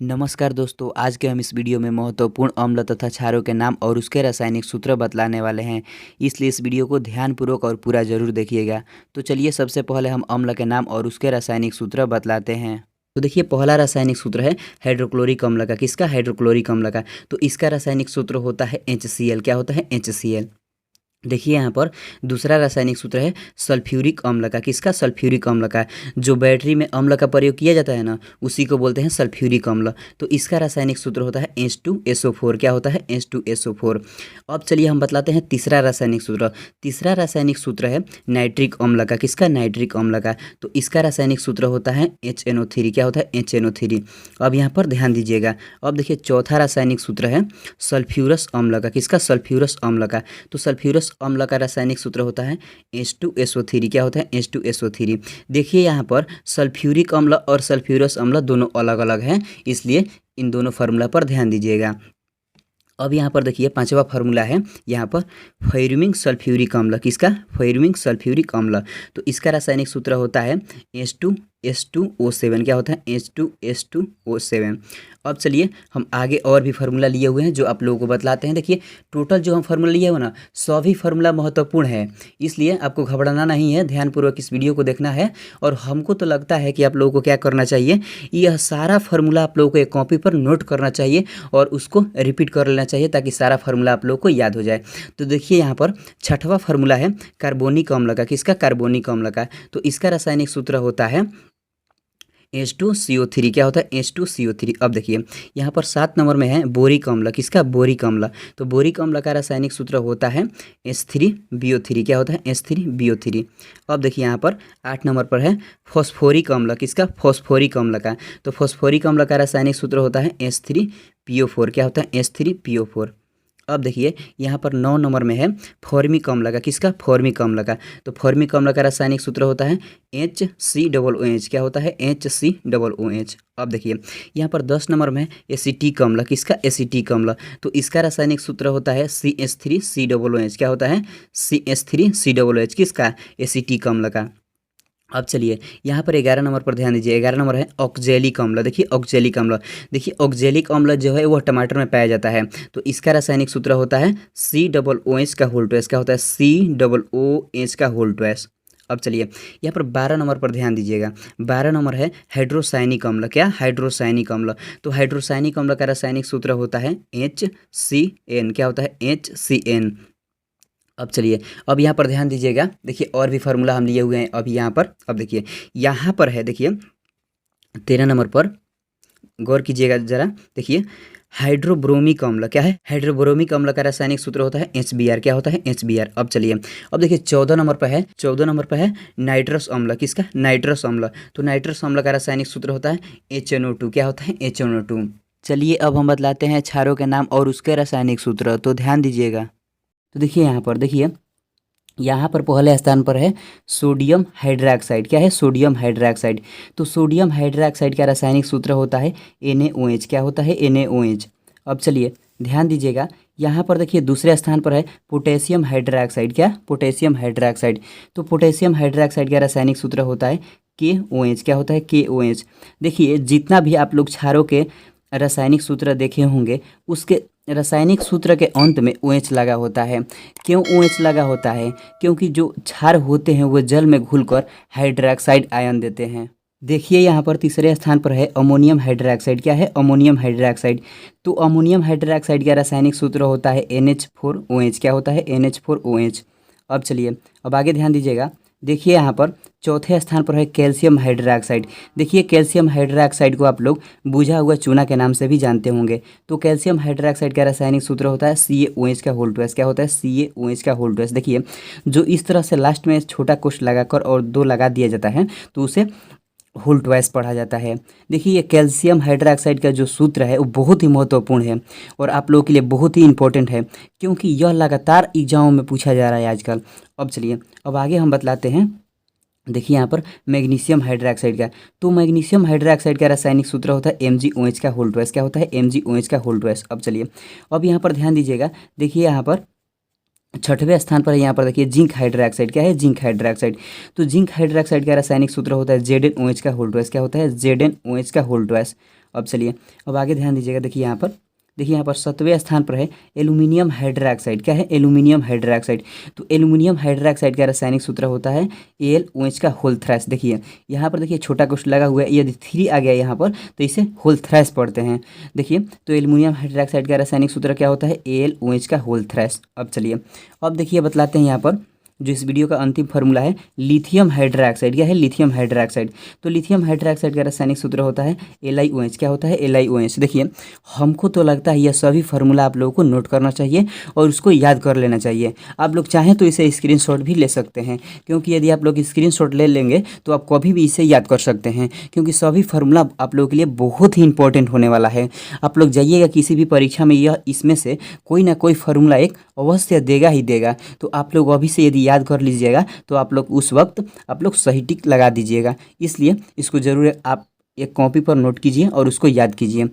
नमस्कार दोस्तों, आज के हम इस वीडियो में महत्वपूर्ण अम्ल तथा क्षारों के नाम और उसके रासायनिक सूत्र बतलाने वाले हैं। इसलिए इस वीडियो को ध्यानपूर्वक और पूरा जरूर देखिएगा। तो चलिए सबसे पहले हम अम्ल के नाम और उसके रासायनिक सूत्र बतलाते हैं। तो देखिए, पहला रासायनिक सूत्र है हाइड्रोक्लोरिक अम्ल का। किसका? हाइड्रोक्लोरिक अम्ल का। तो इसका रासायनिक सूत्र होता है HCl। क्या होता है? HCl। देखिए यहाँ पर दूसरा रासायनिक सूत्र है सल्फ्यूरिक अम्ल का। किसका? सल्फ्यूरिक अम्ल का। जो बैटरी में अम्ल का प्रयोग किया जाता है ना, उसी को बोलते हैं सल्फ्यूरिक अम्ल। तो इसका रासायनिक सूत्र होता है H2SO4। क्या होता है? H2SO4। अब चलिए हम बतलाते हैं तीसरा रासायनिक सूत्र। तीसरा रासायनिक सूत्र है नाइट्रिक अम्ल का। किसका? नाइट्रिक अम्ल का। तो इसका रासायनिक सूत्र होता है HNO3। क्या होता है? HNO3। अब यहाँ पर ध्यान दीजिएगा। अब देखिए चौथा रासायनिक सूत्र है सल्फ्यूरस अम्ल का। किसका? सल्फ्यूरस अम्ल का। तो सल्फ्यूरस अम्ल का रासायनिक सूत्र होता है H2SO3। क्या होता है? H2SO3। देखिए यहाँ पर सल्फ्यूरिक अम्ल और सल्फ्यूरस अम्ल दोनों अलग अलग हैं, इसलिए इन दोनों फार्मूला पर ध्यान दीजिएगा। अब यहाँ पर देखिए पांचवा फार्मूला है यहाँ पर फ्यूरिमिंग सल्फ्यूरिक अम्ल। किसका? फ्यूरिमिंग सल्फ्यूरिक अम्ल। तो इसका रासायनिक सूत्र होता है H2S2O7। क्या होता है? H2S2O7। अब चलिए हम आगे और भी फार्मूला लिए हुए हैं जो आप लोगों को बतलाते हैं। देखिए टोटल जो हम फार्मूला लिए हुए ना, सभी फार्मूला महत्वपूर्ण है, इसलिए आपको घबराना नहीं है, ध्यानपूर्वक इस वीडियो को देखना है। और हमको तो लगता है कि आप लोगों को क्या करना चाहिए, यह सारा फार्मूला आप लोगों को एक कॉपी पर नोट करना चाहिए और उसको रिपीट कर लेना चाहिए ताकि सारा फार्मूला आप लोगों को याद हो जाए। तो देखिए यहाँ पर छठवां फार्मूला है कार्बोनिक अम्ल का। किसका? कार्बोनिक अम्ल का। तो इसका रासायनिक सूत्र होता है H2CO3। क्या होता है? H2CO3। अब देखिए यहाँ पर 7 नंबर में है बोरिक अम्ल। किसका? बोरिक अम्ल। तो बोरिक अम्ल का रासायनिक सूत्र होता है H3BO3। क्या होता है? H3BO3। अब देखिए यहाँ पर 8 नंबर पर है फॉस्फोरिक अम्ल। किसका? फॉस्फोरिक अम्ल का। तो फॉस्फोरिक अम्ल का रासायनिक सूत्र होता है H3PO4। क्या होता है? H3PO4। अब देखिए यहाँ पर 9 नंबर में है फॉर्मिक अम्ल का। किसका? फॉर्मिक अम्ल का। तो फॉर्मिक अम्ल का रासायनिक सूत्र होता है HCOOH। क्या होता है? HCOOH। अब देखिए यहाँ पर 10 नंबर में है एसिटिक अम्ल। किसका? एसिटिक अम्ल। तो इसका रासायनिक सूत्र होता है CH3COOH। क्या होता है? CH3COOH। किसका? एसिटिक अम्ल का। अब चलिए यहाँ पर 11 नंबर पर ध्यान दीजिए। 11 नंबर है ऑक्जेलिक अम्ल। देखिए ऑक्जेलिक अम्ल। देखिए ऑक्जेलिक अम्ल जो है वह टमाटर में पाया जाता है। तो इसका रासायनिक सूत्र होता है COOH का होल ट्वाइस। क्या होता है? COOH का होल ट्वाइस। अब चलिए यहाँ पर 12 नंबर पर ध्यान दीजिएगा। 12 नंबर है हाइड्रोसायनिक अम्ल। क्या? हाइड्रोसायनिक अम्ल। तो हाइड्रोसायनिक अम्ल का रासायनिक सूत्र होता है HCN। क्या होता है? HCN। अब चलिए अब यहाँ पर ध्यान दीजिएगा। देखिए और भी फार्मूला हम लिए हुए हैं अभी यहाँ पर। अब देखिए यहाँ पर है, देखिए 13 नंबर पर गौर कीजिएगा ज़रा। देखिए हाइड्रोब्रोमिक अम्ल। क्या है? हाइड्रोब्रोमिक अम्ल का रासायनिक सूत्र होता है HBr। क्या होता है? HBr। अब चलिए अब देखिए 14 नंबर पर है, 14 नंबर पर है नाइट्रस अम्ल। किसका? नाइट्रस अम्ल। तो नाइट्रस अम्ल का रासायनिक सूत्र होता है HNO2। क्या होता है? HNO2। चलिए अब हम बतलाते हैं क्षारों के नाम और उसके रासायनिक सूत्र, तो ध्यान दीजिएगा। तो देखिए यहाँ पर, देखिए यहाँ पर पहले स्थान पर है सोडियम हाइड्रोक्साइड। क्या है? Sodium hydroxide. तो सोडियम हाइड्रोक्साइड का रासायनिक सूत्र होता है NaOH। क्या होता है? NaOH। अब चलिए ध्यान दीजिएगा, यहाँ पर देखिए दूसरे स्थान पर है पोटेशियम हाइड्रोक्साइड। क्या? Potassium hydroxide. तो पोटेशियम हाइड्रोक्साइड का रासायनिक सूत्र होता है KOH। क्या होता है? KOH। देखिए जितना भी आप लोग क्षारों के रासायनिक सूत्र देखे होंगे, उसके रासायनिक सूत्र के अंत में OH लगा होता है। क्यों OH लगा होता है? क्योंकि जो क्षार होते हैं वो जल में घुलकर हाइड्रोक्साइड आयन देते हैं। देखिए यहाँ पर तीसरे स्थान पर है अमोनियम हाइड्रोक्साइड। क्या है? Ammonium hydroxide. तो अमोनियम हाइड्रोक्साइड का रासायनिक सूत्र होता है NH4OH। क्या होता है? NH4OH। अब चलिए अब आगे ध्यान दीजिएगा। देखिए यहाँ पर चौथे स्थान पर है कैल्शियम हाइड्रोक्साइड। देखिए कैल्शियम हाइड्रोक्साइड को आप लोग बुझा हुआ चूना के नाम से भी जानते होंगे। तो कैल्शियम हाइड्रोक्साइड का रासायनिक सूत्र होता है CaOH का होल ट्वाइस। क्या होता है? CaOH का होल ट्वाइस। देखिए जो इस तरह से लास्ट में छोटा कोष्ठ लगाकर और 2 लगा दिया जाता है तो उसे होल ट्वाइस पढ़ा जाता है। देखिए ये कैल्शियम हाइड्रोक्साइड का जो सूत्र है वो बहुत ही महत्वपूर्ण है और आप लोगों के लिए बहुत ही इंपॉर्टेंट है, क्योंकि यह लगातार एग्जामों में पूछा जा रहा है आजकल। अब चलिए अब आगे हम बतलाते हैं। देखिए यहाँ पर मैग्नीशियम हाइड्रोक्साइड का। तो मैग्नीशियम हाइड्रोक्साइड का रासायनिक सूत्र होता है MgOH का होल ट्वाइस। क्या होता है? MgOH का होल ट्वाइस। अब चलिए अब यहाँ पर ध्यान दीजिएगा। देखिए यहाँ पर छठवें स्थान पर यहाँ पर देखिए जिंक हाइड्रोक्साइड। क्या है? Zinc hydroxide. तो जिंक हाइड्रोक्साइड का रासायनिक सूत्र होता है ZnOH का होल ट्वाइस। क्या होता है? ZnOH का होल ट्वाइस। अब चलिए अब आगे ध्यान दीजिएगा। देखिए यहाँ पर 7वें स्थान पर है एल्यूमिनियम हाइड्रोक्साइड। क्या है? Aluminium hydroxide. तो एल्यूमिनियम हाइड्रोक्साइड का रासायनिक सूत्र होता है AlOH का होल थ्राइस। देखिए यहाँ पर देखिए छोटा क्वेश्चन लगा हुआ है, यदि 3 आ गया यहाँ पर तो इसे होल थ्राइस पढ़ते हैं। देखिए तो एल्यूमिनियम हाइड्रोक्साइड का रासायनिक सूत्र क्या होता है? AlOH का होल थ्राइस। अब चलिए अब देखिए बतलाते हैं यहाँ पर जो इस वीडियो का अंतिम फार्मूला है लिथियम हाइड्रोक्साइड। क्या है? Lithium hydroxide. तो लिथियम हाइड्रोक्साइड का रासायनिक सूत्र होता है LiOH। क्या होता है? LiOH। देखिए हमको तो लगता है यह सभी फार्मूला आप लोगों को नोट करना चाहिए और उसको याद कर लेना चाहिए। आप लोग चाहें तो इसे स्क्रीनशॉट भी ले सकते हैं, क्योंकि यदि आप लोग स्क्रीनशॉट ले लेंगे तो आप कभी भी इसे याद कर सकते हैं, क्योंकि सभी फार्मूला आप लोगों के लिए बहुत ही इंपॉर्टेंट होने वाला है। आप लोग जाइएगा किसी भी परीक्षा में, यह इसमें से कोई ना कोई फार्मूला एक अवश्य देगा ही देगा। तो आप लोग अभी से यदि याद कर लीजिएगा तो आप लोग उस वक्त आप लोग सही टिक लगा दीजिएगा। इसलिए इसको ज़रूर आप एक कॉपी पर नोट कीजिए और उसको याद कीजिए।